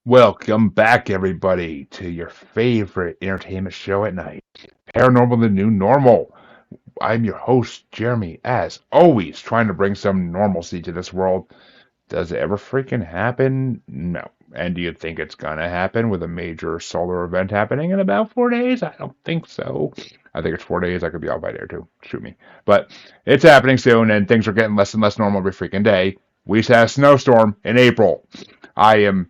Welcome back, everybody, to your favorite entertainment show at night, Paranormal the New Normal. I'm your host, Jeremy, as always, trying to bring some normalcy to this world. Does it ever freaking happen? No. And do you think it's gonna happen with a major solar event happening in about 4 days? I don't think so. I think it's 4 days. I could be off by there too. Shoot me. But it's happening soon, and things are getting less and less normal every freaking day. We just had a snowstorm in April. I am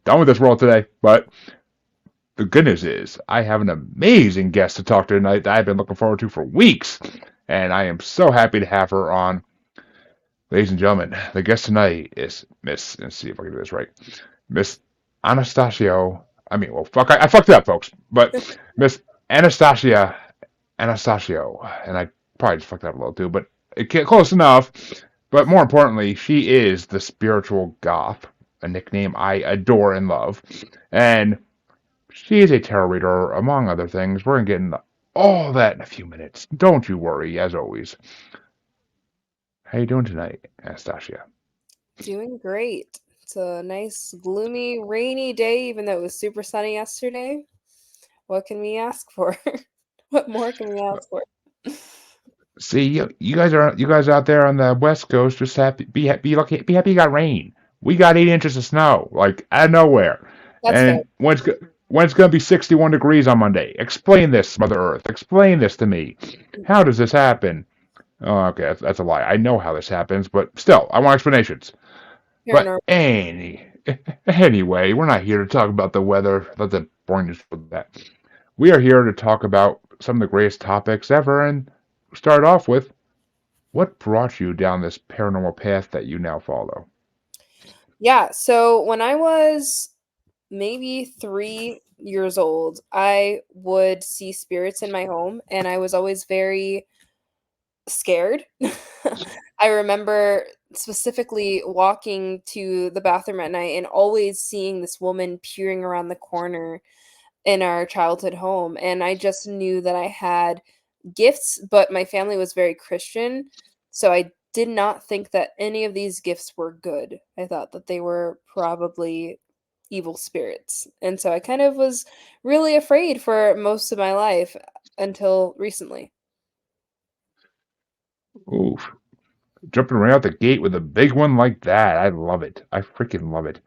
done with this world today. But the good news is I have an amazing guest to talk to tonight that I've been looking forward to for weeks, and I am so happy to have her on. Ladies and gentlemen, the guest tonight is Miss. Let's see if I can do this right. Miss Anastacio. I mean, well, fuck, I fucked it up, folks. But Miss Anastacia Anastacio, and I probably just fucked up a little too, but it close enough. But more importantly, she is the Spiritual Goth, a nickname I adore and love. And she is a tarot reader, among other things. We're going to get into all that in a few minutes. Don't you worry, as always. How you doing tonight, Anastacia? Doing great. It's a nice, gloomy, rainy day, even though it was super sunny yesterday. What can we ask for? What more can we ask for? See, you guys out there on the West Coast, just happy, be lucky, be happy you got rain. We got 8 inches of snow, like out of nowhere, That's fair. and when it's gonna be 61 degrees on Monday. Explain this, Mother Earth. Explain this to me. How does this happen? Oh, okay, that's a lie. I know how this happens, but still, I want explanations. But Paranormal. anyway, we're not here to talk about the weather. That's a boring news for that. We are here to talk about some of the greatest topics ever, and start off with what brought you down this paranormal path that you now follow. Yeah, so when I was maybe 3 years old, I would see spirits in my home, and I was always very scared. I remember specifically walking to the bathroom at night and always seeing this woman peering around the corner in our childhood home, and I just knew that I had gifts, but my family was very Christian, so I did not think that any of these gifts were good. I thought that they were probably evil spirits, and so I kind of was really afraid for most of my life until recently. Oof. Jumping right out the gate with a big one like that. I love it. I freaking love it.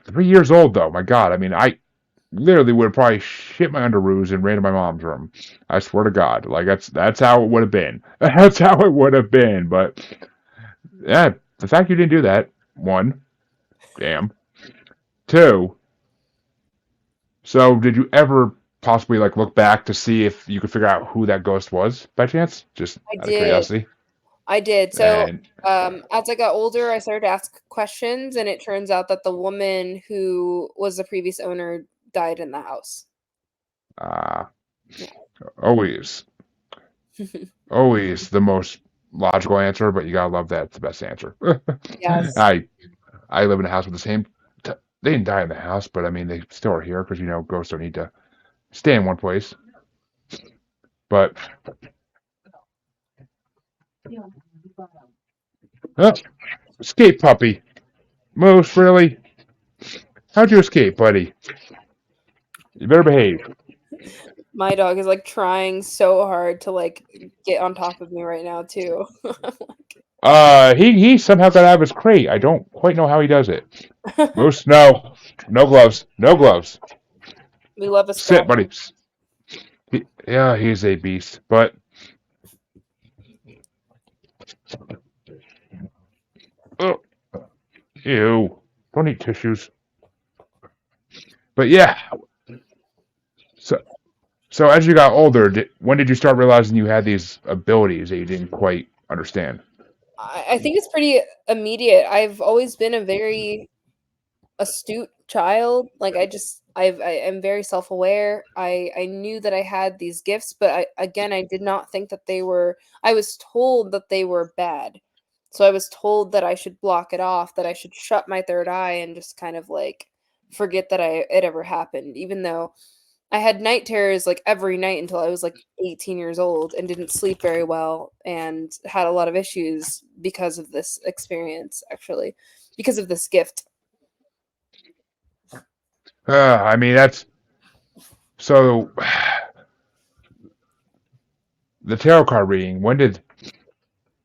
3 years old, though. My God. I mean, I literally would have probably shit my underoos and ran to my mom's room. I swear to God. Like, that's how it would have been. That's how it would have been. But, yeah, the fact you didn't do that, one, damn. Two, so did you ever possibly, like, look back to see if you could figure out who that ghost was by chance? Just I out of did. curiosity? I did. So, And, as I got older, I started to ask questions, and it turns out that the woman who was the previous owner died in the house. uh, Yeah. always, always the most logical answer, but you gotta love that it's the best answer. Yes. I I live in a house with the same. They didn't die in the house, but I mean they still are here because ghosts don't need to stay in one place. But oh, escape puppy, Moose, really? How'd you escape, buddy? You better behave. My dog is like trying so hard to like get on top of me right now too. He somehow got out of his crate. I don't quite know how he does it. Moose, no, no gloves, no gloves. We love a Sit, scrap. buddy. Yeah, he's a beast, but oh, ew, don't need tissues. But yeah, so so as you got older, when did you start realizing you had these abilities that you didn't quite understand? I think it's pretty immediate. I've always been a very astute child. Like I am very self-aware. I knew that I had these gifts, but I did not think that they were. I was told that they were bad. So I was told that I should block it off, that I should shut my third eye and just kind of like forget that it ever happened, even though I had night terrors like every night until I was like 18 years old and didn't sleep very well and had a lot of issues because of this experience, actually, because of this gift. I mean, that's so. The tarot card reading. When did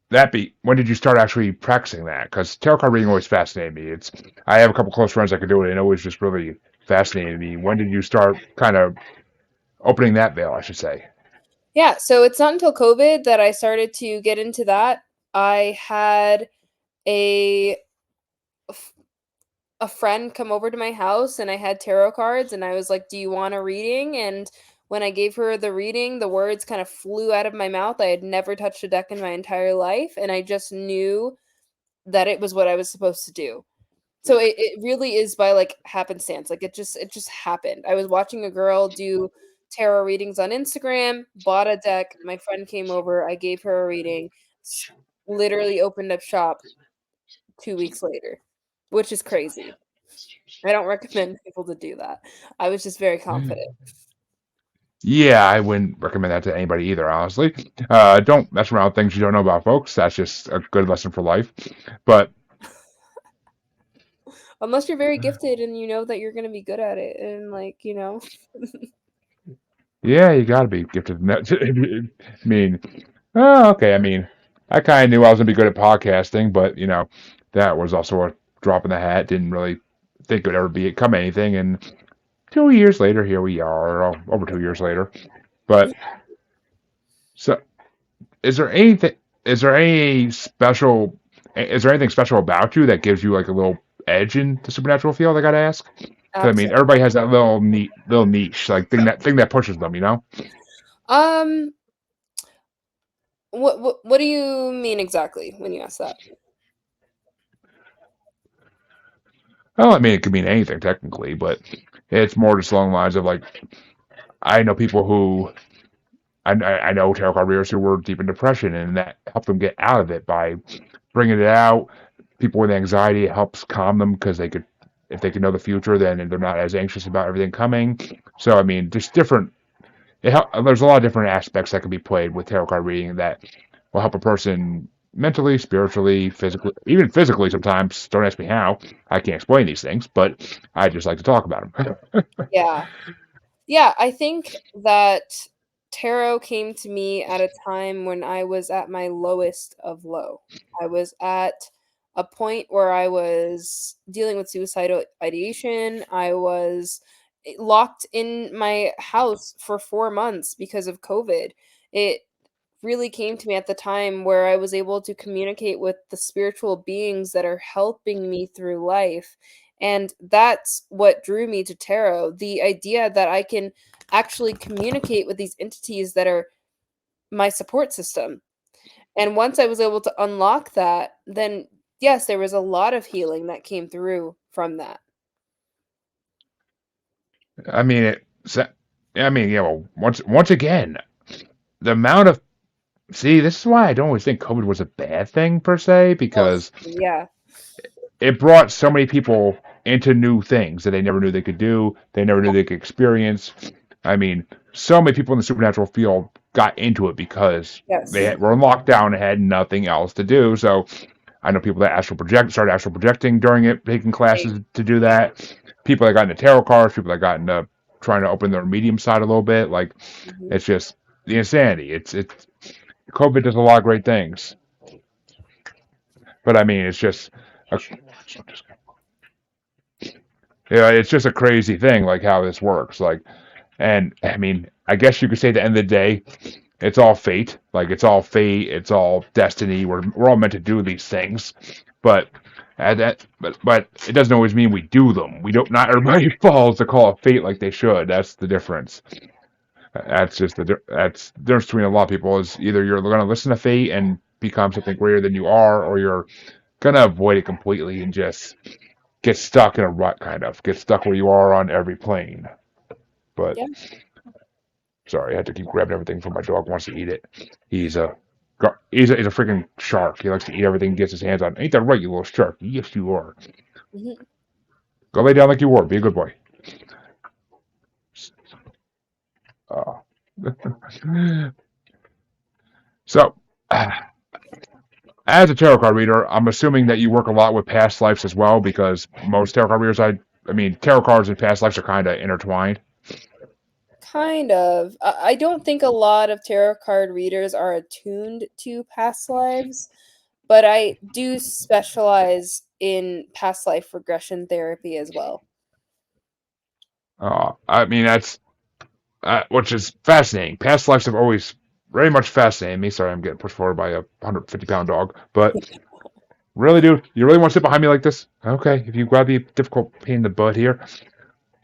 that be? When did you start actually practicing that? Because tarot card reading always fascinated me. It's I have a couple close friends that could do it, and it always just really fascinated me. When did you start kind of opening that veil, I should say? Yeah, so it's not until COVID that I started to get into that. I had a a friend come over to my house and I had tarot cards and I was like, "Do you want a reading?" And when I gave her the reading, the words kind of flew out of my mouth. I had never touched a deck in my entire life and I just knew that it was what I was supposed to do. So it really is by like happenstance. Like it just happened. I was watching a girl do tarot readings on Instagram, bought a deck, my friend came over, I gave her a reading, literally opened up shop 2 weeks later, which is crazy. I don't recommend people to do that. I was just very confident. Yeah, I wouldn't recommend that to anybody either, honestly. Don't mess around with things you don't know about, folks. That's just a good lesson for life. But Unless you're very gifted and you know that you're gonna be good at it and, like, you know. yeah, you got to be gifted in that. I mean, oh, okay. I mean, I kind of knew I was gonna be good at podcasting, but that was also a drop in the hat. Didn't really think it would ever become anything. And 2 years later, here we are, over 2 years later. But so, is there anything? Is there any special? Is there anything special about you that gives you like a little edge in the supernatural field? I gotta ask. Because I mean, Absolutely. everybody has that little niche, like thing that pushes them. Um, what do you mean exactly when you ask that? Well, I mean, it could mean anything technically, but it's more just along the lines of like I know people who I know tarot card readers who were deep in depression, and that helped them get out of it by bringing it out. People with anxiety, it helps calm them because if they can know the future, then they're not as anxious about everything coming. So I mean, just different. There's a lot of different aspects that can be played with tarot card reading that will help a person mentally, spiritually, physically, even physically. Sometimes, don't ask me how. I can't explain these things, but I just like to talk about them. Yeah. Yeah, I think that tarot came to me at a time when I was at my lowest of low. I was at a point where I was dealing with suicidal ideation. I was locked in my house for 4 months because of COVID. It really came to me at the time where I was able to communicate with the spiritual beings that are helping me through life. And that's what drew me to tarot, the idea that I can actually communicate with these entities that are my support system. And once I was able to unlock that, then yes, there was a lot of healing that came through from that. I mean, I mean, well, once again, the amount of this is why I don't always think COVID was a bad thing per se, Oh, because yeah. it brought so many people into new things that they never knew they could do, they never knew they could experience. I mean, so many people in the supernatural field got into it because Yes. were in lockdown and had nothing else to do. So I know people that started astral projecting during it, taking Right. classes to do that. People that got into tarot cards, people that got into trying to open their medium side a little bit. Like Mhm. it's just the insanity. It's COVID does a lot of great things, but I mean, it's just a, it's just a crazy thing, like how this works. Like, and I mean, I guess you could say at the end of the day, it's all fate. Like it's all fate. It's all destiny. We're all meant to do these things, but but it doesn't always mean we do them. We don't. Not everybody falls to call it fate like they should. That's the difference. That's the difference between a lot of people is either you're going to listen to fate and become something greater than you are, or you're going to avoid it completely and just get stuck in a rut, kind of get stuck where you are on every plane. But Yeah. sorry, I had to keep grabbing everything from my dog. Wants to eat it. He's a he's a freaking shark. He likes to eat everything he gets his hands on. Ain't that right, you little shark? Yes, you are. Mhm. Go lay down like you were. Be a good boy. Uh, so, as a tarot card reader, I'm assuming that you work a lot with past lives as well, because most tarot card readers I I mean, tarot cards and past lives are kind of intertwined. Kind of. I don't think a lot of tarot card readers are attuned to past lives, but I do specialize in past life regression therapy as well. I mean, that's which is fascinating. Past lives have always very much fascinated me. Sorry, I'm getting pushed forward by a 150-pound dog, but really, dude, you really want to sit behind me like this? Okay, if you grab the difficult pain in the butt here.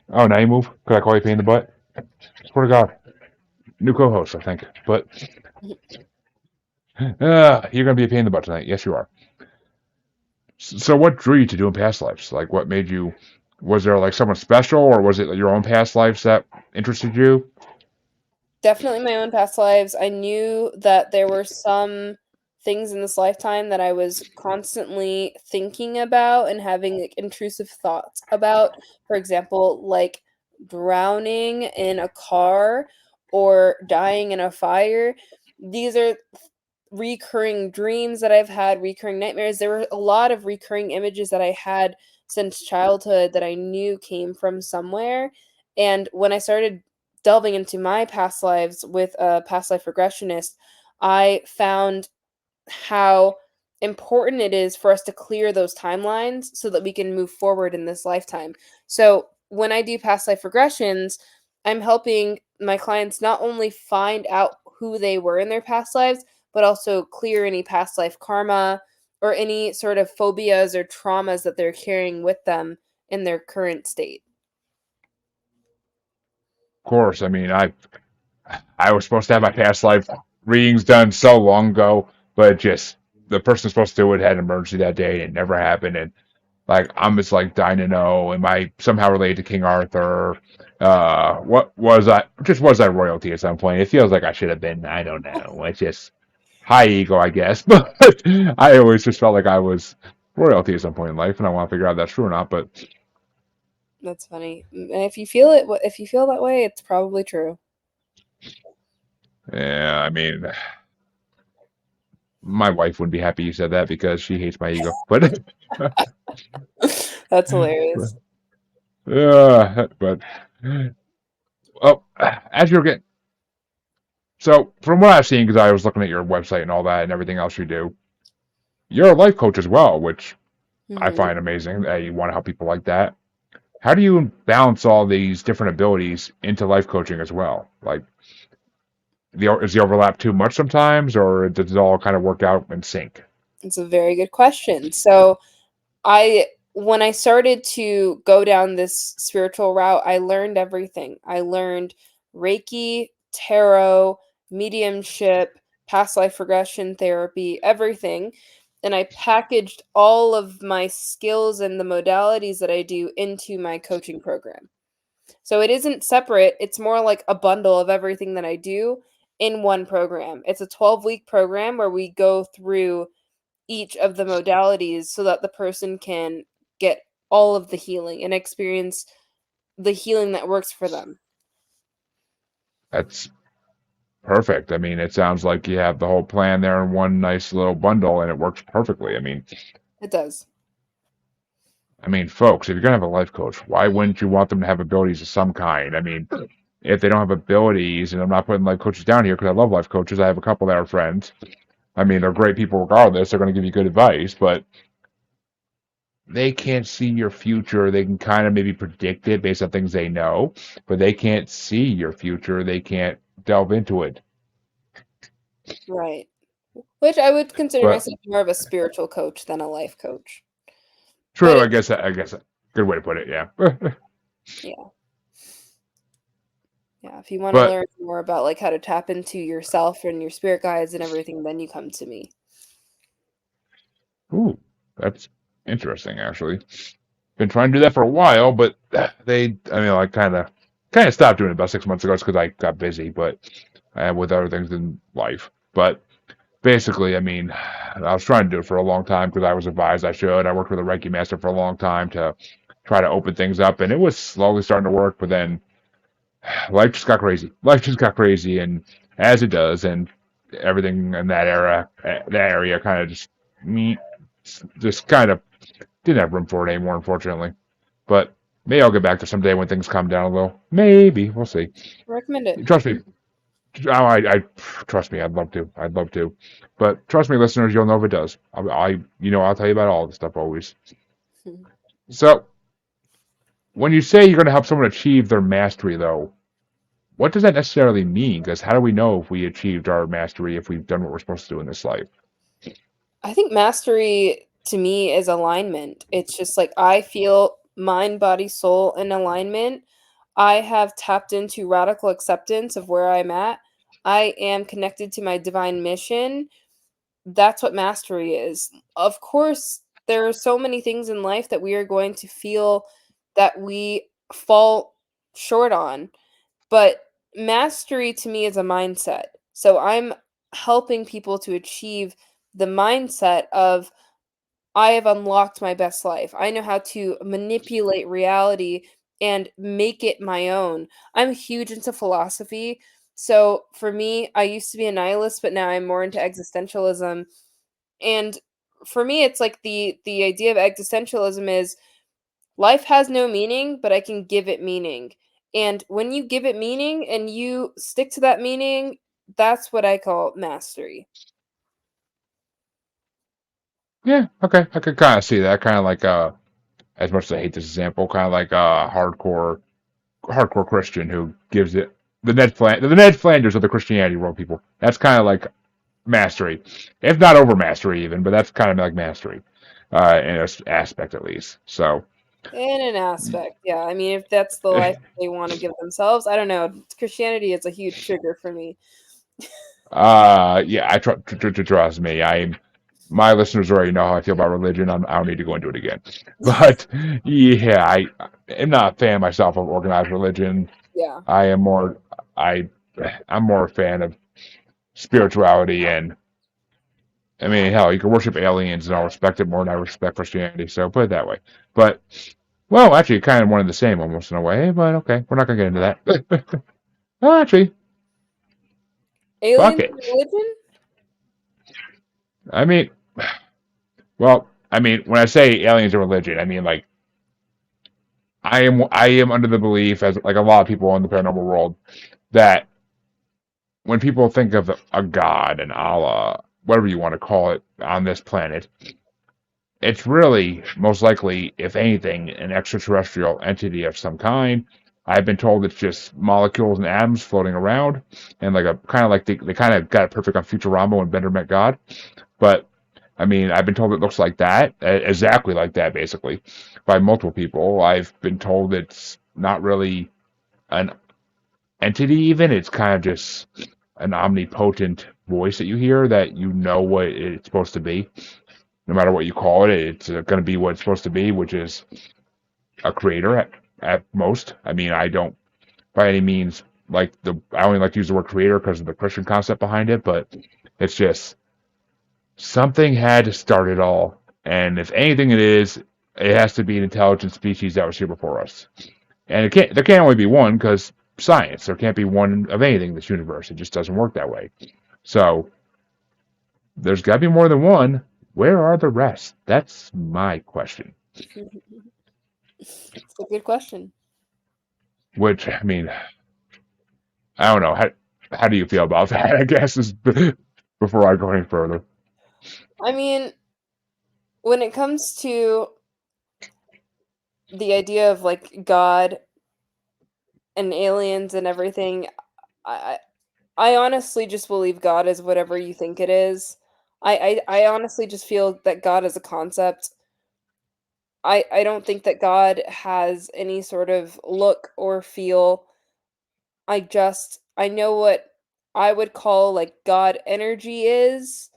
Oh, now you move. Could I call you pain in the butt? Swear to God, new co-host, I think. But you're gonna be a pain in the butt tonight. Yes, you are. So, what drew you to doing past lives? Like, what made you? Was there like someone special, or was it your own past lives that interested you? Definitely my own past lives. I knew that there were some things in this lifetime that I was constantly thinking about and having like intrusive thoughts about. For example, like drowning in a car or dying in a fire. These are recurring dreams that I've had, recurring nightmares. There were a lot of recurring images that I had since childhood that I knew came from somewhere. And when I started delving into my past lives with a past life regressionist, I found how important it is for us to clear those timelines so that we can move forward in this lifetime. So, when I do past life regressions, I'm helping my clients not only find out who they were in their past lives, but also clear any past life karma or any sort of phobias or traumas that they're carrying with them in their current state. Of course, I mean, I was supposed to have my past life readings done so long ago, but it just the person supposed to do it had an emergency that day, and it never happened. And like I'm just like dying to know, am I somehow related to King Arthur? What was I? Just was I royalty at some point? It feels like I should have been. I don't know. It's just high ego, I guess. But I always just felt like I was royalty at some point in life, and I want to figure out if that's true or not. But That's funny. And if you feel it, if you feel that way, it's probably true. yeah, I mean, my wife wouldn't be happy you said that because she hates my ego. But That's hilarious. but well, as you're getting so from what I've seen, because I was looking at your website and all that and everything else you do, you're a life coach as well, which I Mhm. find amazing that you want to help people like that. How do you balance all these different abilities into life coaching as well? Like, is the overlap too much sometimes, or does it all kind of work out in sync? It's a very good question. So, I when I started to go down this spiritual route, I learned everything. I learned Reiki, tarot, mediumship, past life regression therapy, everything. And I packaged all of my skills and the modalities that I do into my coaching program. So it isn't separate, it's more like a bundle of everything that I do in one program. It's a 12-week program where we go through each of the modalities so that the person can get all of the healing and experience the healing that works for them. That's perfect. I mean, it sounds like you have the whole plan there in one nice little bundle, and it works perfectly. It does. Folks, if you're gonna have a life coach, why wouldn't you want them to have abilities of some kind? If they don't have abilities, and I'm not putting life coaches down here because I love life coaches, I have a couple that are friends. They're great people regardless. They're going to give you good advice, but they can't see your future. They can kind of maybe predict it based on things they know, but they can't see your future. They can't delve into it. Right. Which I would consider But myself more of a spiritual coach than a life coach. But true, it's I guess good way to put it. Yeah. yeah. Yeah, if you want to But learn more about like how to tap into yourself and your spirit guides and everything, then you come to me. ooh, that's interesting. Actually, been trying to do that for a while, but I kind of stopped doing it about 6 months ago. It's because I got busy, but with other things in life. But basically, I was trying to do it for a long time because I was advised I should. I worked with a Reiki master for a long time to try to open things up, and it was slowly starting to work. But then life just got crazy. Life just got crazy, and as it does, and everything in that area, kind of me, just kind of didn't have room for it anymore, unfortunately. But Maybe I'll get back to someday when things calm down a little. Maybe we'll see. Recommend it. Trust me. Oh, I trust me. I'd love to. I'd love to. But trust me, listeners, you'll know if it does. I'll tell you about all this stuff always. So when you say you're going to help someone achieve their mastery, though, what does that necessarily mean? Because how do we know if we achieved our mastery, if we've done what we're supposed to do in this life? I think mastery to me is alignment. It's just like I feel mind, body, soul in alignment. I have tapped into radical acceptance of where I'm at. I am connected to my divine mission. That's what mastery is. Of course, there are so many things in life that we are going to feel that we fall short on, but mastery to me is a mindset. So I'm helping people to achieve the mindset of I have unlocked my best life. I know how to manipulate reality and make it my own. I'm huge into philosophy. So for me, I used to be a nihilist, but now I'm more into existentialism. And for me, it's like the idea of existentialism is life has no meaning, but I can give it meaning. And when you give it meaning and you stick to that meaning, that's what I call mastery. Yeah, okay, I could kind of see that. Kind of like as much as I hate this example, kind of like a hardcore Christian who gives it the Ned Flanders of the Christianity world people. That's kind of like mastery, if not over mastery even, but that's kind of like mastery, in an aspect at least. So, In an aspect, yeah. I mean, if that's the life they want to give themselves, I don't know. Christianity is a huge trigger for me. yeah, trust me. My listeners already know how I feel about religion. I don't need to go into it again. But yeah, am not a fan myself of organized religion. Yeah. I am more I I'm more a fan of spirituality, and I mean, hell, you can worship aliens and I'll respect it more than I respect Christianity. So put it that way. But well, actually, kind of one and the same almost in a way. But okay, we're not gonna get into that. Well, actually, fuck Aliens and it. religion? I mean, well, I mean, when I say aliens and religion, I mean like I am under the belief, as like a lot of people in the paranormal world, that when people think of a god, an Allah, whatever you want to call it, on this planet, it's really most likely, if anything, an extraterrestrial entity of some kind. I've been told it's just molecules and atoms floating around, and like a kind of like they kind of got it perfect on Futurama when Bender met God. But I mean, I've been told it looks like that, exactly like that, basically, by multiple people. I've been told it's not really an entity, even. It's kind of just an omnipotent voice that you hear that you know what it's supposed to be. No matter what you call it, it's going to be what it's supposed to be, which is a creator at most. I mean, I don't by any means I only like to use the word creator because of the Christian concept behind it, but it's just something had to start it all. And if anything it has to be an intelligent species that was here before us. And there can't only be one because science. There can't be one of anything in this universe. It just doesn't work that way. So there's got to be more than one. Where are the rest? That's my question. It's a good question. Which I mean, I don't know. How do you feel about that? I guess is before I go any further. I mean, when it comes to the idea of like God and aliens and everything, I I honestly just believe God is whatever you think it is. I honestly just feel that God is a concept. I don't think that God has any sort of look or feel. I know what I would call like God energy is.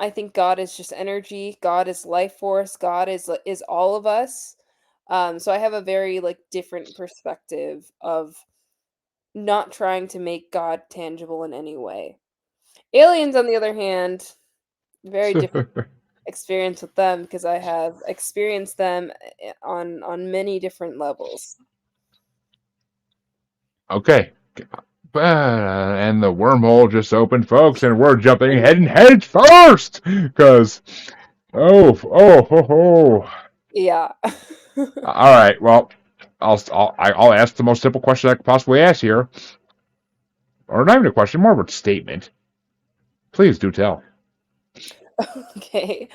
I think God is just energy. God is life force. God is all of us. So I have a very like different perspective of not trying to make God tangible in any way. Aliens, on the other hand, very different experience with them because I have experienced them on many different levels. Okay. And the wormhole just opened, folks, and we're jumping head first because oh. Yeah. All right. Well, I'll ask the most simple question I could possibly ask here, or not even a question, more of a statement. Please do tell. Okay.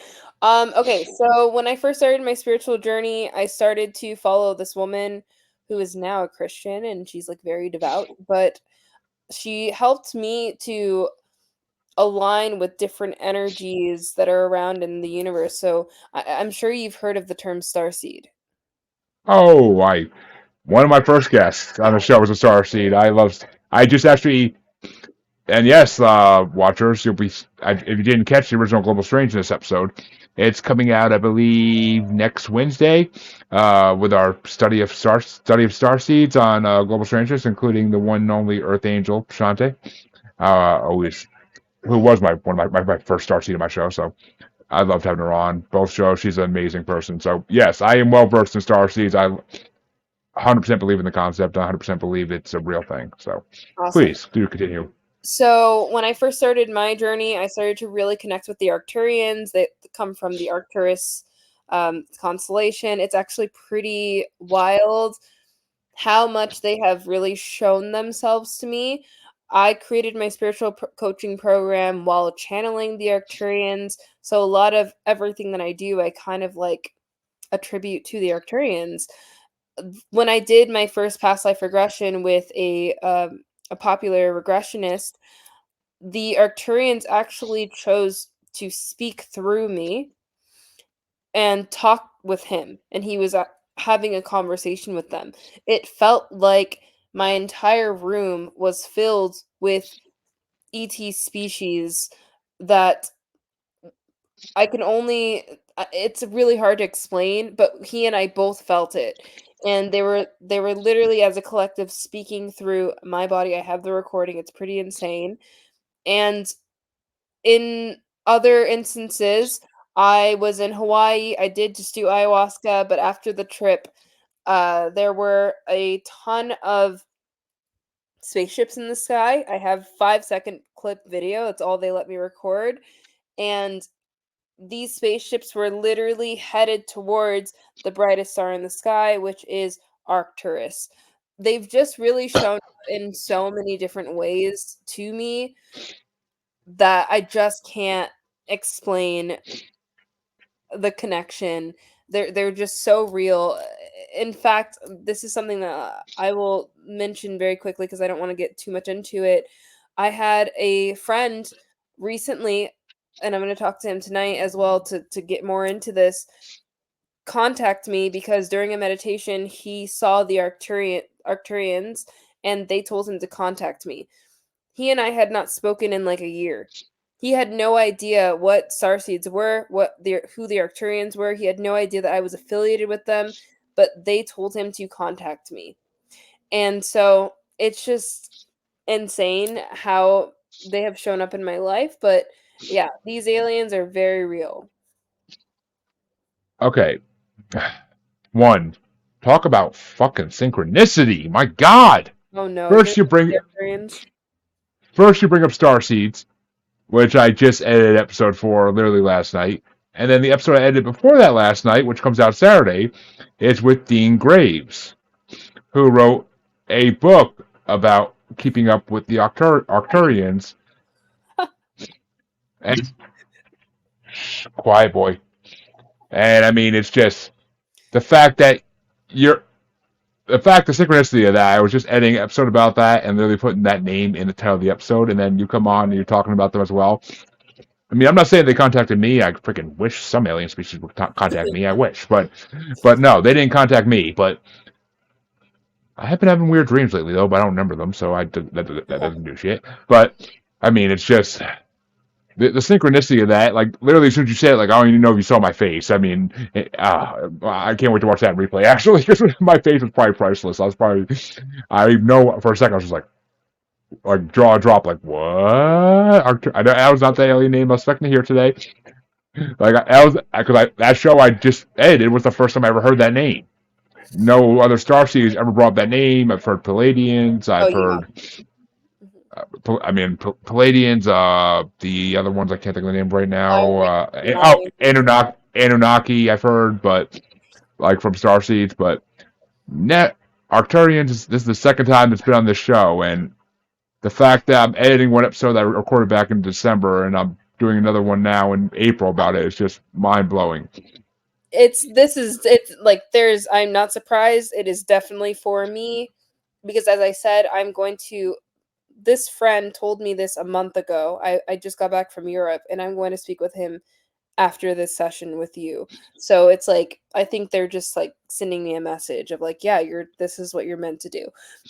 Okay, so when I first started my spiritual journey, I started to follow this woman who is now a Christian and she's like very devout, but she helped me to align with different energies that are around in the universe. So I'm sure you've heard of the term starseed. Oh, I one of my first guests on the show was a star seed. I just actually, and yes, watchers, if you didn't catch the original Global Strangeness episode, it's coming out, I believe, next Wednesday, with our study of star seeds on Global Strangeness, including the one and only Earth Angel Shante, always who was my first star seed of my show. So I loved having her on both shows. She's an amazing person. So yes, I am well versed in star seeds. I 100% believe in the concept. I 100% believe it's a real thing. So Awesome. please do continue. So when I first started my journey, I started to really connect with the Arcturians that come from the Arcturus constellation. It's actually pretty wild how much they have really shown themselves to me. I created my spiritual coaching program while channeling the Arcturians. So a lot of everything that I do, I kind of like attribute to the Arcturians. When I did my first past life regression with a popular regressionist, the Arcturians actually chose to speak through me and talk with him, and he was having a conversation with them. It felt like my entire room was filled with ET species that I can only it's really hard to explain, but he and I both felt it. And they were literally as a collective speaking through my body. I have the recording. It's pretty insane. And in other instances, I was in Hawaii. I did just do ayahuasca, but after the trip, there were a ton of spaceships in the sky. I have 5-second clip video. That's all they let me record. And these spaceships were literally headed towards the brightest star in the sky, which is Arcturus. They've just really shown up in so many different ways to me that I just can't explain the connection. They're just so real. In fact, this is something that I will mention very quickly because I don't want to get too much into it. I had a friend recently, and I'm going to talk to him tonight as well to get more into this. Contact me because during a meditation he saw the Arcturians, and they told him to contact me. He and I had not spoken in like a year. He had no idea what starseeds were, who the Arcturians were. He had no idea that I was affiliated with them, but they told him to contact me. And so it's just insane how they have shown up in my life. But yeah, these aliens are very real. Okay. One, talk about fucking synchronicity. My God. Oh no, you're First you bring the Arcturians. first you bring up star seeds, which I just edited episode 4 literally last night. And then the episode I edited before that last night, which comes out Saturday, is with Dean Graves, who wrote a book about keeping up with the Arcturians. And quiet boy. And I mean, it's just the fact that you're the synchronicity of that. I was just editing an episode about that and literally putting that name in the title of the episode, and then you come on and you're talking about them as well. I mean, I'm not saying they contacted me. I freaking wish some alien species would contact me. I wish, but no, they didn't contact me. But I have been having weird dreams lately, though. But I don't remember them, so that doesn't do shit. But I mean, it's just the synchronicity of that. Like literally, as soon as you said it, like I don't even know if you saw my face. I mean, I can't wait to watch that in replay. Actually, because my face was probably priceless. I know for a second I was just like jaw drop, like what? I know that was not the alien name I was expecting to hear today. Like that show I just edited was the first time I ever heard that name. No other Star Series ever brought up that name. I've heard Palladians. Oh I've yeah. heard, Palladians. The other ones I can't think of the name right now. Mine. Anunnaki. I've heard, but like from Star Seeds, but Net Arcturians. This is the second time it's been on this show, and the fact that I'm editing one episode that I recorded back in December, and I'm doing another one now in April about it is just mind blowing. It's like there's I'm not surprised. It is definitely for me because as I said, I'm going to this friend told me this a month ago. I just got back from Europe and I'm going to speak with him after this session with you. So it's like I think they're just like sending me a message of like, yeah, you're this is what you're meant to do.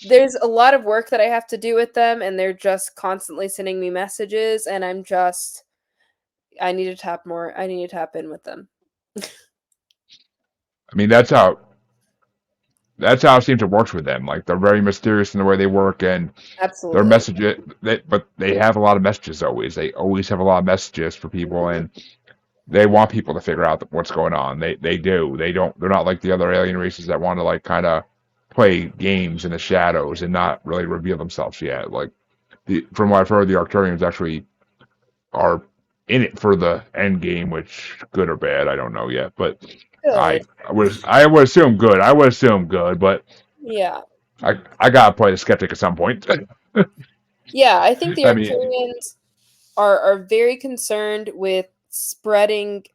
There's a lot of work that I have to do with them and they're just constantly sending me messages and I need to tap more. I need to tap in with them. I mean, that's how it seems to work with them. Like they're very mysterious in the way they work, and their Absolutely. messages. But they have a lot of messages always. They always have a lot of messages for people, Mhm. and they want people to figure out what's going on. They do. They don't. They're not like the other alien races that want to like kind of play games in the shadows and not really reveal themselves yet. Like from what I've heard, the Arcturians actually are in it for the end game, which good or bad, I don't know yet. But Good. I would assume good. I would assume good, but Yeah. I gotta play the skeptic at some point. Yeah, I think the I mean, Arcturians are very concerned with spreading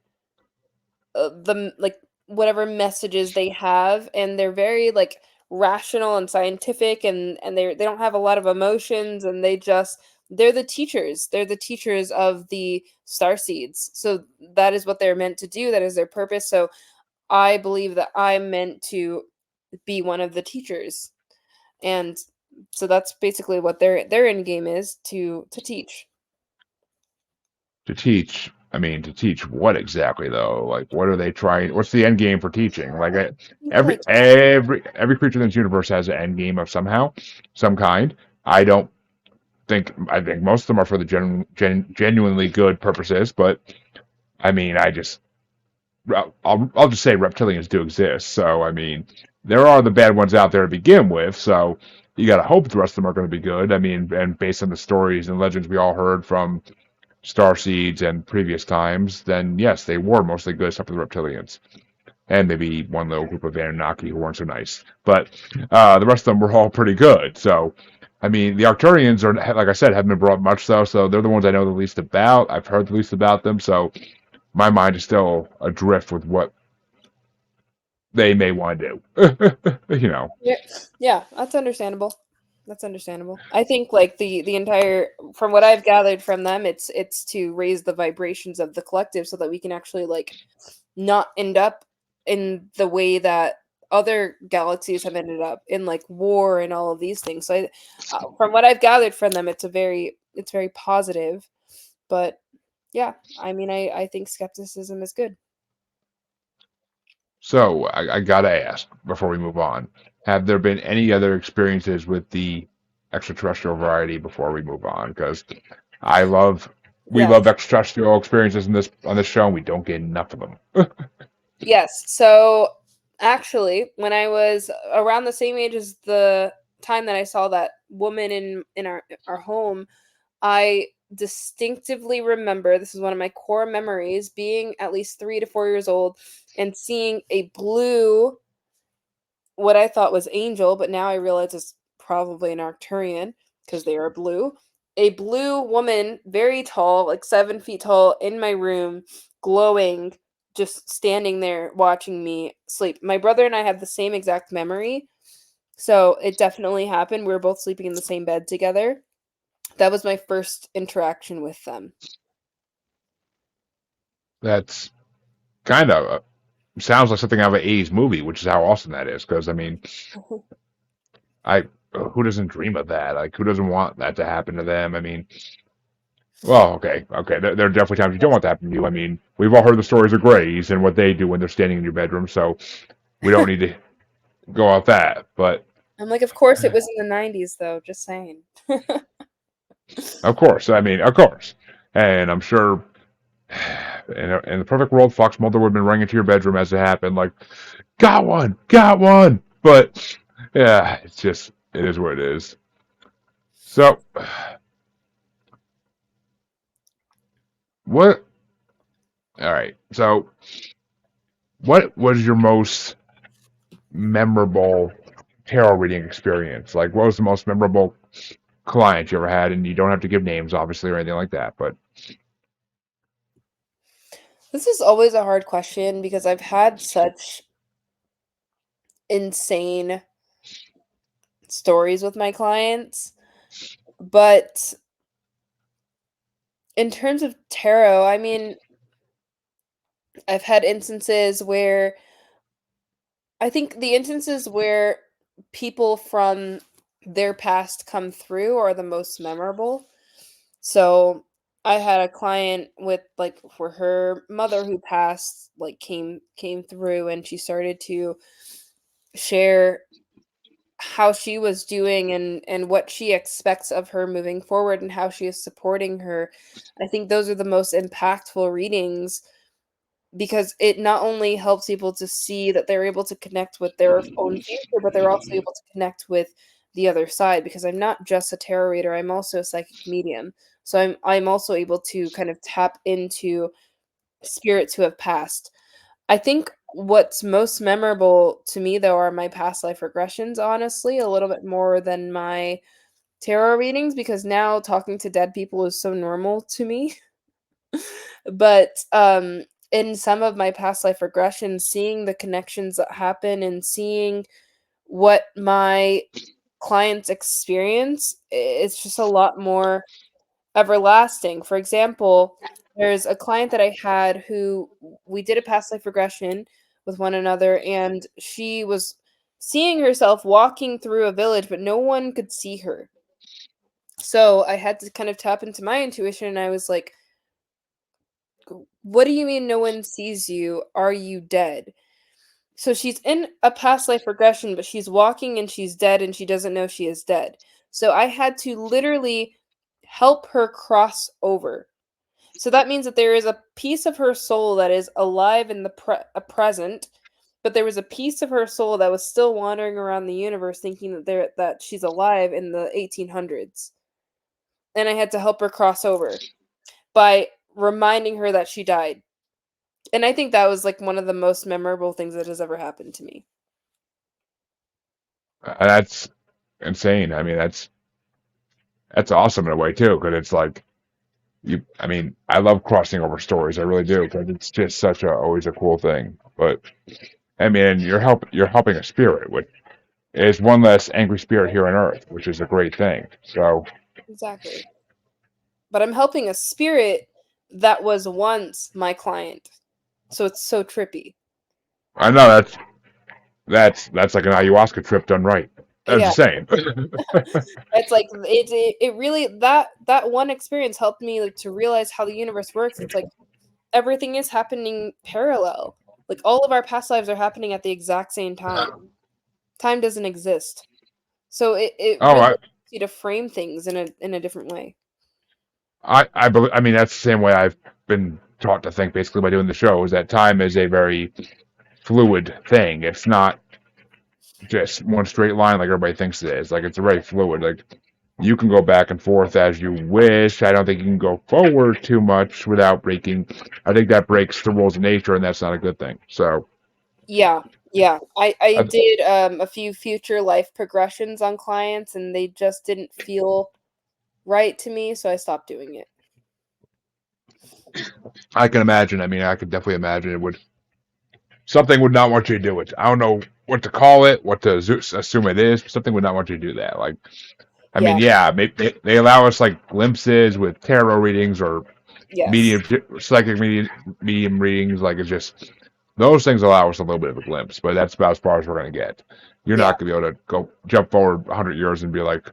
the like whatever messages they have and they're very like rational and scientific and they don't have a lot of emotions and they're the teachers of the star seeds, so that is what they're meant to do, that is their purpose. So I believe that I'm meant to be one of the teachers, and so that's basically what their end game is, to teach. to teach. I mean, to teach what exactly though? Like, what are they trying? What's the end game for teaching? Like, I think like every creature in this universe has an end game of somehow, some kind. I don't I think most of them are for the genuinely good purposes, but I mean, I'll just say reptilians do exist. So I mean, there are the bad ones out there to begin with. So you got to hope the rest of them are going to be good. I mean, and based on the stories and legends we all heard from star seeds and previous times, then yes, they were mostly good, except for the reptilians and maybe one little group of Anunnaki who weren't so nice. But the rest of them were all pretty good. So. I mean, the Arcturians are, like I said, haven't been brought much so they're the ones I know the least about. I've heard the least about them, so my mind is still adrift with what they may want to do. you know, yeah, yeah, that's understandable. That's understandable. I think like the entire from what I've gathered from them, it's to raise the vibrations of the collective so that we can actually like not end up in the way that other galaxies have ended up in like war and all of these things. So from what I've gathered from them, it's very positive. But yeah, I mean, I think skepticism is good. so I gotta ask before we move on: have there been any other experiences with the extraterrestrial variety before we move on? Because I love, we love Yes. extraterrestrial experiences in this on this show, and we don't get enough of them. Yes. So actually, when I was around the same age as the time that I saw that woman in our home, I distinctively remember, this is one of my core memories, being at least 3 to 4 years old and seeing a blue, what I thought was angel, but now I realize it's probably an Arcturian because they are blue. A blue woman, very tall, like 7 feet tall, in my room, glowing, just standing there watching me sleep. My brother and I have the same exact memory. So it definitely happened. We were both sleeping in the same bed together. That was my first interaction with them. That's kind of sounds like something out of an '80s movie, which is how awesome that is. Because I mean, I who doesn't dream of that? Like, who doesn't want that to happen to them? I mean, well, okay. There are definitely times you don't want that to happen to you. I mean, we've all heard the stories of Greys and what they do when they're standing in your bedroom, so we don't need to go off that. But I'm like, of course it was in the 90s, though, just saying. of course, I mean, of course, and I'm sure in the perfect world, Fox Mulder would have been running into your bedroom as it happened, like, got one. But yeah, it's just it is what it is. So, what? All right. So, what was your most memorable tarot reading experience? Like, what was the most memorable client you ever had? And you don't have to give names, obviously, or anything like that. But This is always a hard question because I've had such insane stories with my clients. But in terms of tarot, I mean, I've had instances where I think the instances where people from their past come through are the most memorable. So I had a client with like for her mother who passed like came through and she started to share how she was doing and what she expects of her moving forward and how she is supporting her. I think those are the most impactful readings because it not only helps people to see that they're able to connect with their own future, but they're also able to connect with the other side because I'm not just a tarot reader, I'm also a psychic medium. So I'm also able to kind of tap into spirits who have passed. I think what's most memorable to me though are my past life regressions, honestly, a little bit more than my tarot readings because now talking to dead people is so normal to me. But in some of my past life regressions, seeing the connections that happen and seeing what my clients experience, it's just a lot more everlasting. For example, there's a client that I had who we did a past life regression with one another, and she was seeing herself walking through a village, but no one could see her. So I had to kind of tap into my intuition, and I was like, what do you mean no one sees you? Are you dead? So she's in a past life regression, but she's walking and she's dead and she doesn't know she is dead. So I had to literally help her cross over. So that means that there is a piece of her soul that is alive in the present, but there was a piece of her soul that was still wandering around the universe thinking that she's alive in the 1800s. And I had to help her cross over by reminding her that she died. And I think that was like one of the most memorable things that has ever happened to me. that's insane. I mean, that's awesome in a way too, because it's like you. I mean, I love crossing over stories. I really do, because it's just such a always a cool thing. But I mean, you're helping a spirit, which is one less angry spirit here on Earth, which is a great thing. So Exactly. But I'm helping a spirit that was once my client. So it's so trippy. I know that's like an ayahuasca trip done right. I'm Yeah. just saying. It's like it really that one experience helped me like to realize how the universe works. It's like everything is happening parallel. Like all of our past lives are happening at the exact same time. Time doesn't exist. So it Oh, really helps you to frame things in a different way. I believe. I mean, that's the same way I've been taught to think basically by doing the show. Is that time is a very fluid thing. It's not just one straight line like everybody thinks it is. Like it's very fluid. Like you can go back and forth as you wish. I don't think you can go forward too much without breaking. I think that breaks the rules of nature, and that's not a good thing. So, Yeah, yeah. I I, did a few future life progressions on clients and they just didn't feel right to me, so I stopped doing it. I can imagine. I mean, I could definitely imagine it would. Something would not want you to do it. I don't know what to call it, what to assume it is. But something would not want you to do that. Like, I mean, Yeah, yeah, they allow us like glimpses with tarot readings or yes. medium, psychic medium readings. Like it's just those things allow us a little bit of a glimpse, but that's about as far as we're gonna get. You're Yeah. not gonna be able to go jump forward 100 years and be like,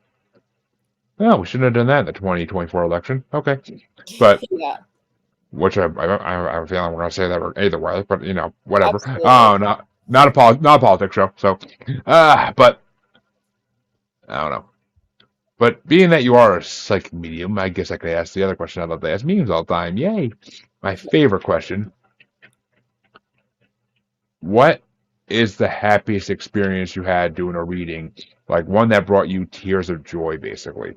"Oh, we shouldn't have done that in the 2024 election." Okay, but Yeah, which I have a feeling we're gonna say that either way. But you know, whatever. absolutely. Oh, not a politics show. So, but I don't know. But being that you are a psychic medium, I guess I could ask the other question I love to ask mediums all the time. Yay! My favorite question. What is the happiest experience you had doing a reading? Like one that brought you tears of joy, basically.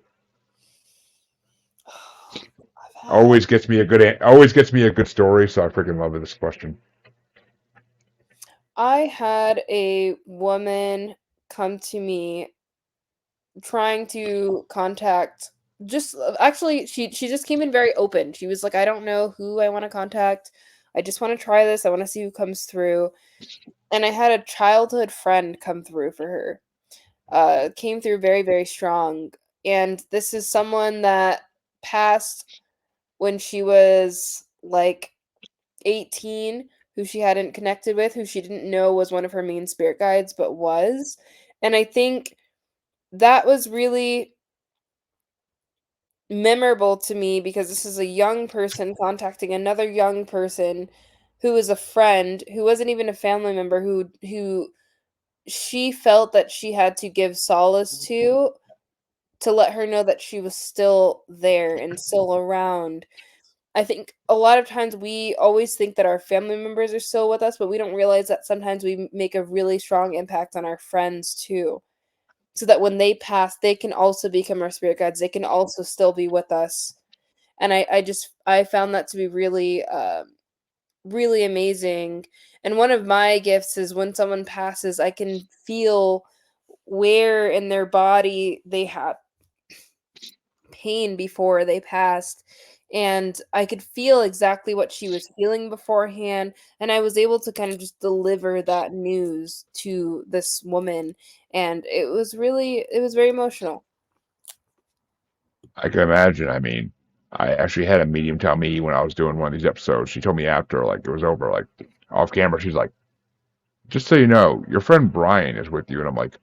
I've had Always gets me a good story, so I freaking love this question. I had a woman come to me trying to contact just actually she just came in very open. She was like, "I don't know who I want to contact. I just want to try this. I want to see who comes through." And I had a childhood friend come through for her. Came through very, very strong. And this is someone that passed when she was like 18, who she hadn't connected with, who she didn't know was one of her main spirit guides, but was. And I think that was really memorable to me because this is a young person contacting another young person who is a friend, who wasn't even a family member, who she felt that she had to give solace to let her know that she was still there and still around. I think a lot of times we always think that our family members are still with us, but we don't realize that sometimes we make a really strong impact on our friends too. So that when they pass, they can also become our spirit guides. They can also still be with us. And I found that to be really really amazing. And one of my gifts is when someone passes, I can feel where in their body they had pain before they passed, and I could feel exactly what she was feeling beforehand, and I was able to kind of just deliver that news to this woman, and it was very emotional. I can imagine. I mean, I actually had a medium tell me when I was doing one of these episodes. She told me after, like, it was over, like, off camera. She's like, "Just so you know, your friend Brian is with you." And I'm like,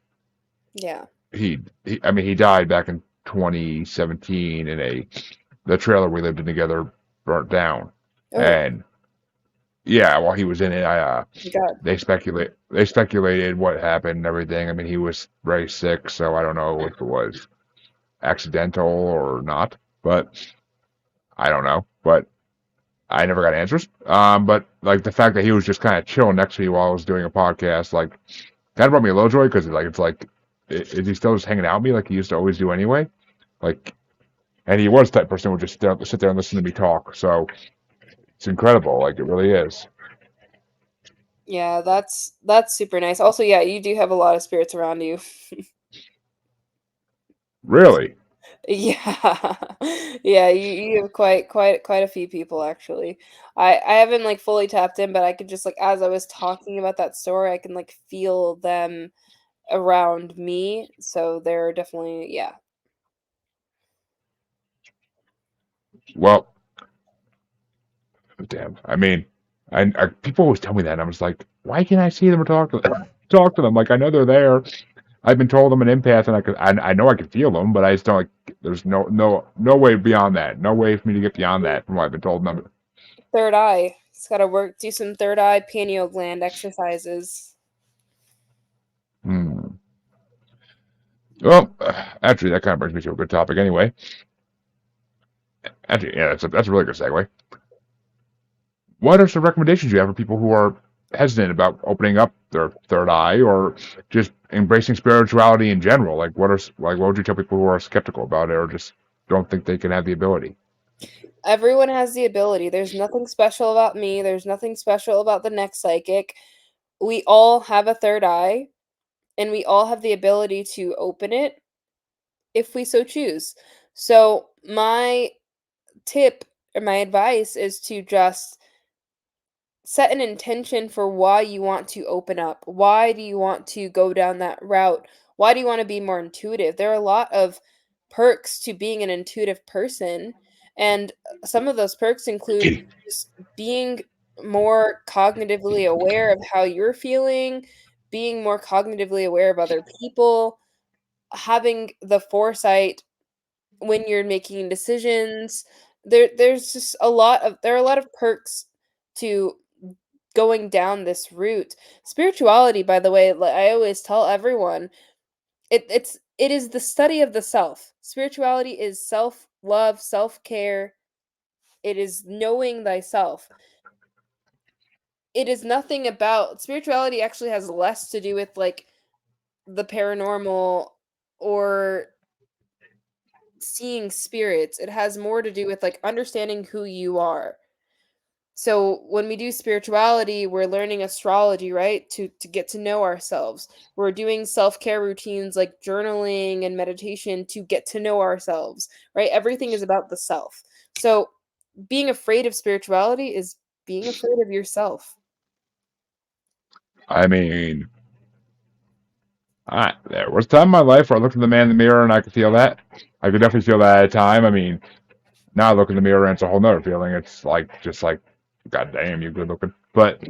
Yeah. I mean, he died back in 2017 in the trailer we lived in together burnt down, Oh and yeah, while he was in it, my god. they speculated what happened and everything. I mean, he was very sick, so I don't know if it was accidental or not, but I don't know. But I never got answers. But like the fact that he was just kind of chilling next to me while I was doing a podcast, like that brought me a low joy because like it's like, is he still just hanging out with me like he used to always do anyway? Like, and he was the type of person who would just sit there and listen to me talk. So it's incredible. Like it really is. Yeah, that's super nice. Also, yeah, you do have a lot of spirits around you. Really. Yeah. Yeah, you have quite a few people actually. I haven't like fully tapped in, but I could just like as I was talking about that story, I can like feel them around me. So they're definitely yeah. Well, damn. I mean, people always tell me that, and I'm just like, why can't I see them or talk to them? Talk to them. Like I know they're there. I've been told I'm an empath, and I know I can feel them, but I just don't like. There's no way beyond that. No way for me to get beyond that from what I've been told. Third eye. It's gotta work, do some third eye pineal gland exercises. Hmm. Well, actually, that kind of brings me to a good topic anyway. Actually, yeah, that's a really good segue. What are some recommendations you have for people who are hesitant about opening up their third eye or just embracing spirituality in general? Like, what would you tell people who are skeptical about it or just don't think they can have the ability? Everyone has the ability. There's nothing special about me. There's nothing special about the next psychic. We all have a third eye, and we all have the ability to open it if we so choose. So, my tip or my advice is to just set an intention for why you want to open up. Why do you want to go down that route? Why do you want to be more intuitive? There are a lot of perks to being an intuitive person, and some of those perks include just being more cognitively aware of how you're feeling, being more cognitively aware of other people, having the foresight when you're making decisions. There's just a lot of there are a lot of perks to going down this route. Spirituality, by the way, like I always tell everyone, it is the study of the self. Spirituality is self-love, self-care. It is knowing thyself. It is nothing about spirituality actually has less to do with like the paranormal or seeing spirits. It has more to do with like understanding who you are. So when we do spirituality, we're learning astrology, right? To get to know ourselves. We're doing self-care routines like journaling and meditation to get to know ourselves, right? Everything is about the self. So being afraid of spirituality is being afraid of yourself. I mean, there was a time in my life where I looked in the man in the mirror and I could feel that. I could definitely feel that at a time. I mean, now I look in the mirror and it's a whole nother feeling. It's like just like, God damn, you good looking. But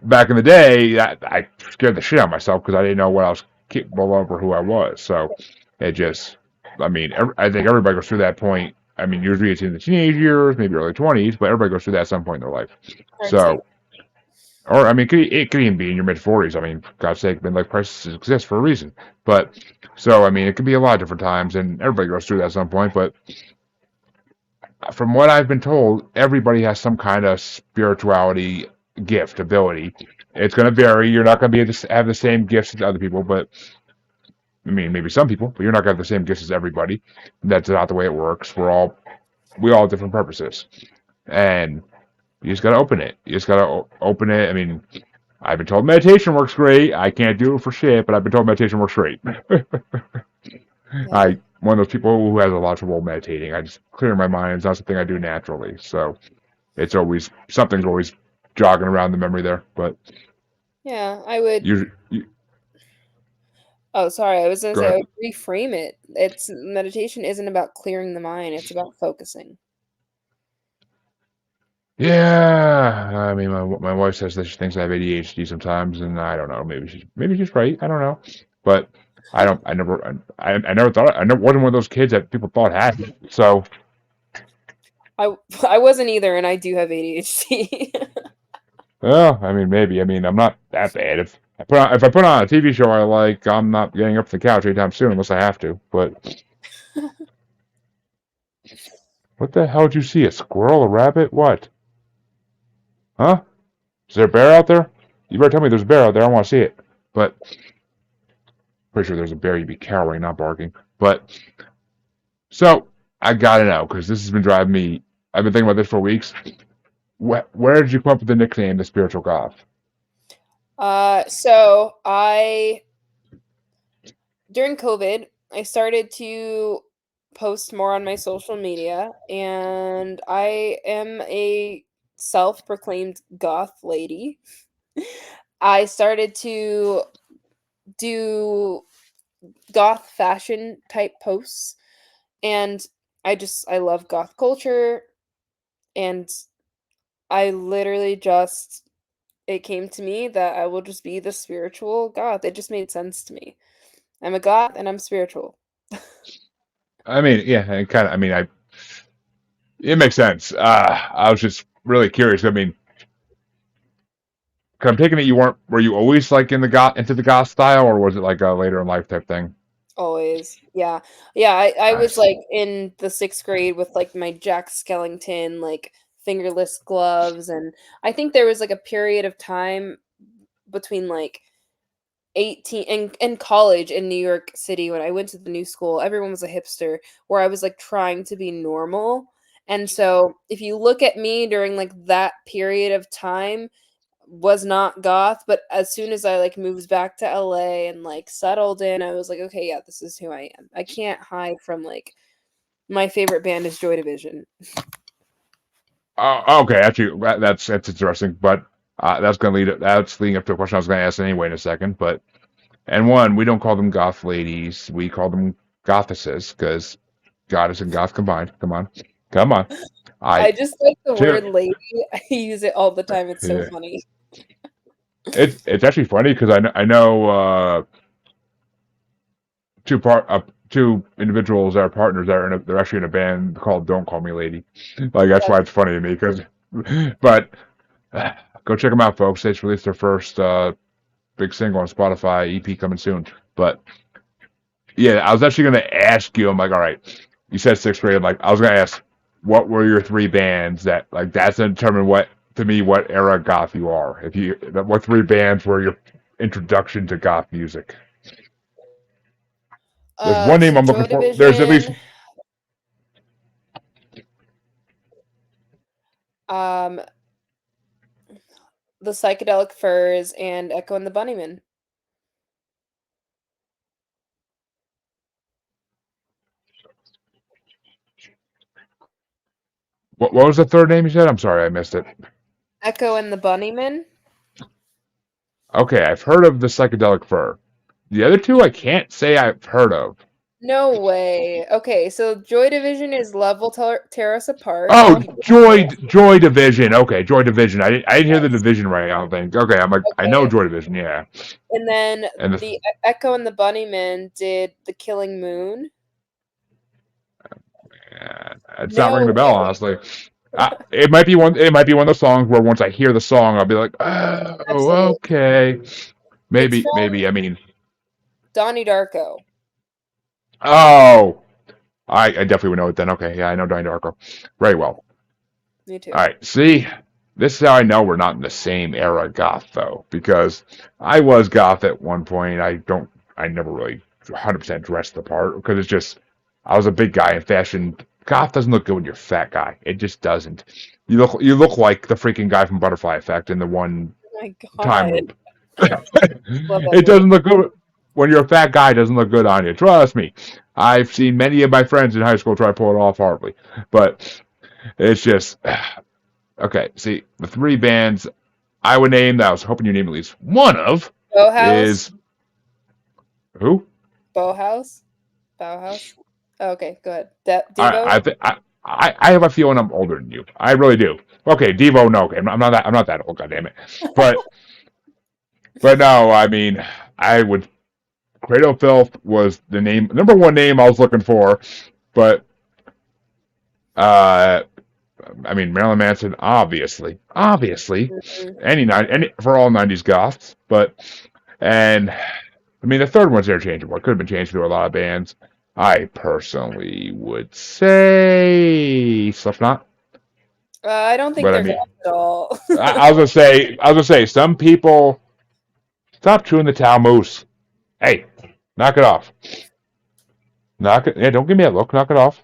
back in the day, I scared the shit out of myself because I didn't know what I was capable of or who I was. So it just, I mean, I think everybody goes through that point. I mean, usually it's in the teenage years, maybe early 20s, but everybody goes through that at some point in their life. I'd say. So, or I mean, it could even be in your mid 40s. I mean, for God's sake, midlife crisis exists for a reason. But so, I mean, it could be a lot of different times, and everybody goes through that at some point. But from what I've been told, everybody has some kind of spirituality gift, ability. It's going to vary. You're not going to be able to have the same gifts as other people, but I mean, maybe some people, but you're not going to have the same gifts as everybody. That's not the way it works. We all have different purposes, and you just got to open it. You just got to open it. I mean, I've been told meditation works great. I can't do it for shit, but I've been told meditation works great. Yeah. One of those people who has a lot of trouble meditating. I just clearing my mind is not something I do naturally. So it's always something's always jogging around the memory there. But Yeah, I would. usually, Oh, sorry. I was going to go say I ahead. would reframe it. It's meditation isn't about clearing the mind, it's about focusing. Yeah, I mean, my wife says that she thinks I have ADHD sometimes, and I don't know. Maybe she's right. I don't know, but I don't. I never thought I never wasn't one of those kids that people thought had it. So I I wasn't either, and I do have ADHD. well, I mean, maybe. I mean, I'm not that bad. If I put on a TV show I like, I'm not getting up from the couch anytime soon unless I have to. But what the hell did you see? A squirrel? A rabbit? What? Huh? Is there a bear out there? You better tell me there's a bear out there. I want to see it. But pretty sure there's a bear. You'd be cowering, not barking. But so I gotta know because this has been driving me. I've been thinking about this for weeks. Where did you come up with the nickname, the Spiritual Goth? So I during COVID, I started to post more on my social media, and I am a self-proclaimed goth lady. I started to do goth fashion type posts, and I love goth culture, and I literally just it came to me that I will just be the spiritual goth. It just made sense to me. I'm a goth and I'm spiritual. I mean, yeah, it kind of. I mean, it makes sense. I was just really curious. I mean, 'cause I'm taking it were you always like into the goth style, or was it like a later in life type thing? Always. Yeah. Yeah, I was, Nice. like, in the 6th grade with, like, my Jack Skellington, like, fingerless gloves, and I think there was, like, a period of time between, like, 18 and college in New York City when I went to the new school, everyone was a hipster, where I was, like, trying to be normal, and so, if you look at me during, like, that period of time, was not goth, but as soon as I, like, moved back to LA and, like, settled in, I was like, "Okay, yeah, this is who I am." I can't hide from, like my favorite band is Joy Division. Okay, actually, that's interesting. But that's leading up to a question I was going to ask anyway in a second. But and one, we don't call them goth ladies. We call them gothesses because goddess and goth combined. Come on, come on. I I just like the two. word lady. I use it all the time, it's so Yeah. funny. It's actually funny because I know two individuals that are partners that they're actually in a band called Don't Call Me Lady. Like that's why That's it's funny to me because, but go check them out, folks. They just released their first big single on Spotify, EP coming soon. But yeah, I was actually going to ask you. I'm like, all right, you said 6th grade. I'm like, I was going to ask, what were your three bands that like that's going to determine what to me what era goth you are. If you what three bands were your introduction to goth music? There's one name so I'm looking Joy for. There's at least Division, um, the Psychedelic Furs, and Echo and the Bunnymen. What was the third name you said? I'm sorry, I missed it. Echo and the Bunnymen? Okay, I've heard of the psychedelic fur. The other two, I can't say I've heard of. No way. Okay, so Joy Division is Level Tear Us Apart. Oh, I'll hear it for you. Joy Division. Okay, Joy Division. I didn't hear the Yes. division right. I don't think. Okay, I'm like I know Okay. Joy Division. Yeah, And then and the the Echo and the Bunnymen did The Killing Moon. yeah, it's not ringing No the bell, way. honestly. It might be one. It might be one of those songs where once I hear the song, I'll be like, oh, Absolutely. okay, It's maybe, from maybe. I mean, Donnie Darko. oh, I definitely would know it then. Okay, yeah, I know Donnie Darko very well. Me All too. right, see, this is how I know we're not in the same era goth though, because I was goth at one point. I never really 100% dressed the part because it's just, I was a big guy in fashion. Goth doesn't look good when you're a fat guy. It just doesn't. You look like the freaking guy from Butterfly Effect in the one Oh my time god. loop. Love that It movie. doesn't look good when you're a fat guy. It doesn't look good on you. Trust me. I've seen many of my friends in high school try to pull it off horribly, but it's just okay. See, the three bands I would name that I was hoping you name at least one of Bauhaus? is who? Bauhaus? Bauhaus? Oh, okay, go ahead. I Devo? I, th- I have a feeling I'm older than you. I really do. Okay, Devo, no, okay, I'm not that old. God damn it. But no, I mean, I would. Cradle of Filth was the name, number one name I was looking for, but uh, I mean Marilyn Manson, obviously, Mhm. any for all '90s goths, but and I mean, the third one's interchangeable. It could have been changed to a lot of bands. I personally would say Slipknot, I don't think but I they're mean, goth at all. I was gonna say, some people stop chewing the towel moose. Hey, knock it off. Knock it. Yeah, don't give me a look. Knock it off.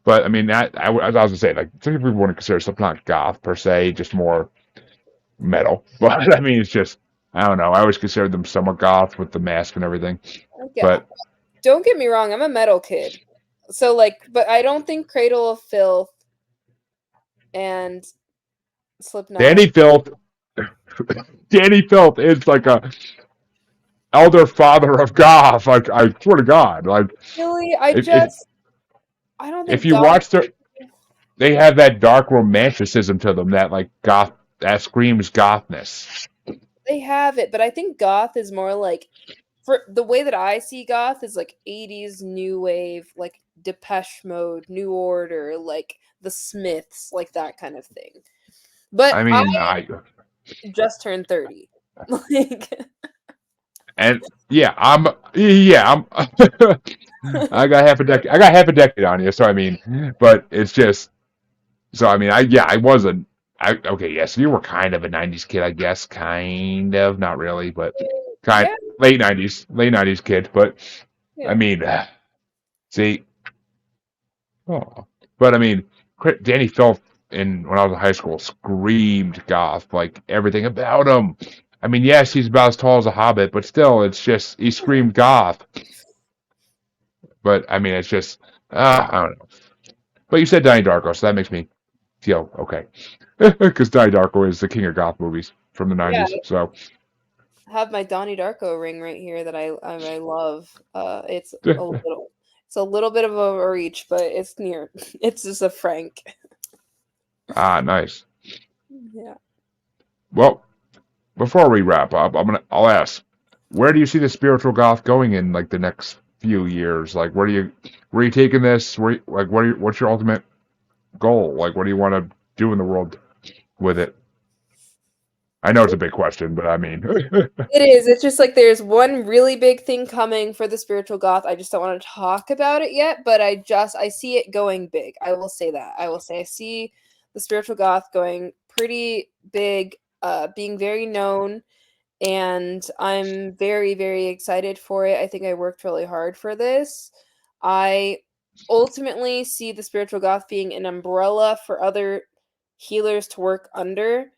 But I mean, as I was gonna say, like some people wouldn't consider Slipknot goth per se, just more metal. But I mean, it's just I don't know. I always considered them somewhat goth with the mask and everything. Yeah, But don't get me wrong, I'm a metal kid. So like, but I don't think Cradle of Filth and Slipknot. Danny Filth Danny Filth is like a elder father of goth. Like I swear to God, like Really, if I don't if think you goth. watch they have that dark romanticism to them that like goth that screams gothness. They have it, but I think goth is more like, for the way that I see goth is like 80s new wave, like Depeche Mode, New Order, like the Smiths, like that kind of thing. But I I mean, I just turned 30. Like and I'm I got half a decade. I got half a decade on you, so I mean, but it's just so I mean, I wasn't. Okay, yes, you were kind of a '90s kid, I guess, kind of, not really, but kind yeah, late '90s kid. But I yeah. mean, see, oh, but I mean, Danny Filth in when I was in high school screamed goth, like everything about him. I mean, yes, he's about as tall as a hobbit, but still, it's just he screamed goth. But I mean, it's just I don't know. But you said Donnie Darko, so that makes me feel okay. Because Donnie Darko is the king of goth movies from the Yeah, '90s. So I have my Donnie Darko ring right here that I love. It's a little bit of a reach, but it's near. It's just a franc. nice. Yeah. Well, before we wrap up, I'll ask, where do you see the spiritual goth going in like the next few years? Like, where are you taking this? Like, what's your ultimate goal? Like, what do you want to do in the world with it? I know it's a big question, but I mean, It is. It's just like there's one really big thing coming for the spiritual goth. I just don't want to talk about it yet, but I see it going big. I will say that. I will say I see the spiritual goth going pretty big, being very known, and I'm very, very excited for it. I think I worked really hard for this. I ultimately see the spiritual goth being an umbrella for other healers to work under,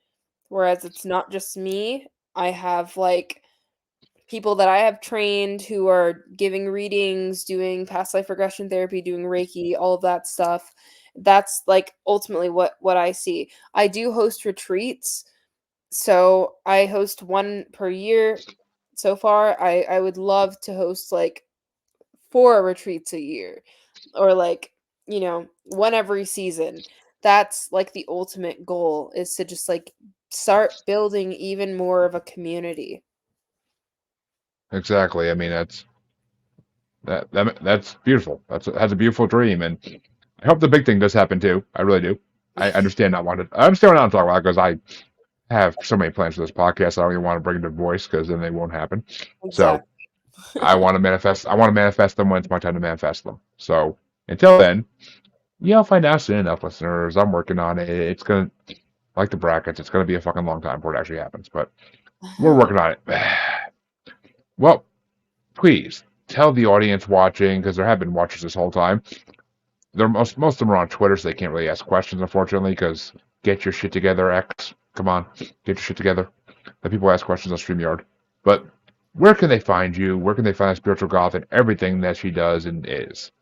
whereas it's not just me. I have like people that I have trained who are giving readings, doing past life regression therapy, doing Reiki, all of that stuff. That's like ultimately what I see. I do host retreats. So I host one per year so far. I would love to host like 4 retreats a year or like, one every season. That's like the ultimate goal is to just like start building even more of a community. Exactly. I mean, that's beautiful. That's a beautiful dream, and I hope the big thing does happen too. I really do. I understand not wanting. I understand not to talk about it because I have so many plans for this podcast. I don't even want to bring it to voice because then they won't happen. So Exactly. I want to manifest. I want to manifest them when it's my time to manifest them. So until then, you'll find out soon enough, listeners. I'm working on it. It's gonna, like the brackets. It's gonna be a fucking long time before it actually happens, but we're working on it. Well, please tell the audience watching, because there have been watchers this whole time. They're most of them are on Twitter, so they can't really ask questions, unfortunately. Because get your shit together, X. Come on, get your shit together. Let people ask questions on StreamYard. But where can they find you? Where can they find Spiritual Goth and everything that she does and is?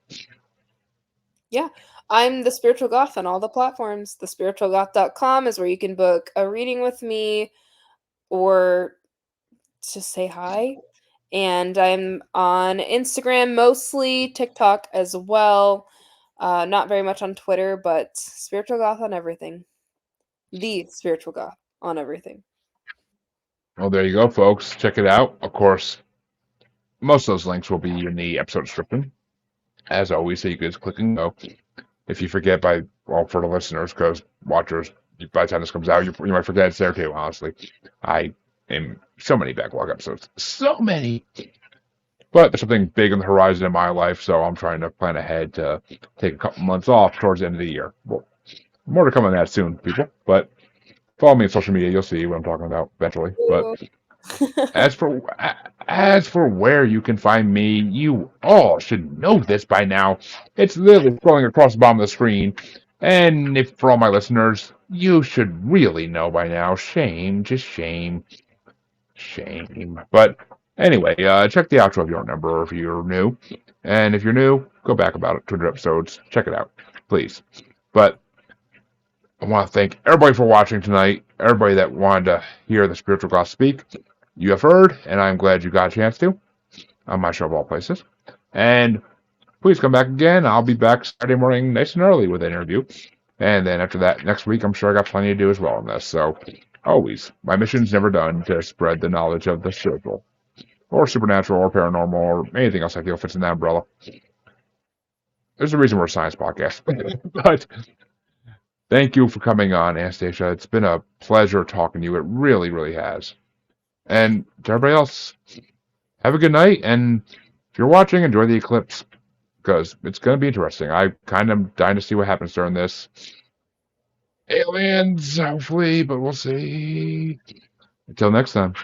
Yeah, I'm the Spiritual Goth on all the platforms. Thespiritualgoth.com is where you can book a reading with me or just say hi. And I'm on Instagram mostly, TikTok as well. Not very much on Twitter, but Spiritual Goth on everything. The Spiritual Goth on everything. Well, there you go, folks. Check it out. Of course, most of those links will be in the episode description. As always, so you can just click and go. If you forget well, for the listeners, because watchers, by the time this comes out, you might forget it's there too, honestly. I am so many backlog episodes. So many. But there's something big on the horizon in my life, so I'm trying to plan ahead to take a couple months off towards the end of the year. Well, more to come on that soon, people. But follow me on social media, you'll see what I'm talking about eventually. But Ooh. as for as for where you can find me, you all should know this by now. It's literally scrolling across the bottom of the screen. And if for all my listeners, you should really know by now. Shame, just shame, shame. But anyway, check the outro if you don't remember, or if you're new. And if you're new, go back about 200 episodes. Check it out, please. But I want to thank everybody for watching tonight. Everybody that wanted to hear the Spiritual Goth speak. You have heard, and I'm glad you got a chance to on my show of all places. And please come back again. I'll be back Saturday morning nice and early with an interview. And then after that, next week, I'm sure I got plenty to do as well on this. So, always, my mission's never done to spread the knowledge of the spiritual, or supernatural, or paranormal, or anything else I feel fits in that umbrella. There's a reason we're a science podcast. But thank you for coming on, Anastacia. It's been a pleasure talking to you. It really, really has. And to everybody else, have a good night. And if you're watching, enjoy the eclipse, because it's going to be interesting. I kind of dying to see what happens during this. Aliens, hopefully, but we'll see. Until next time.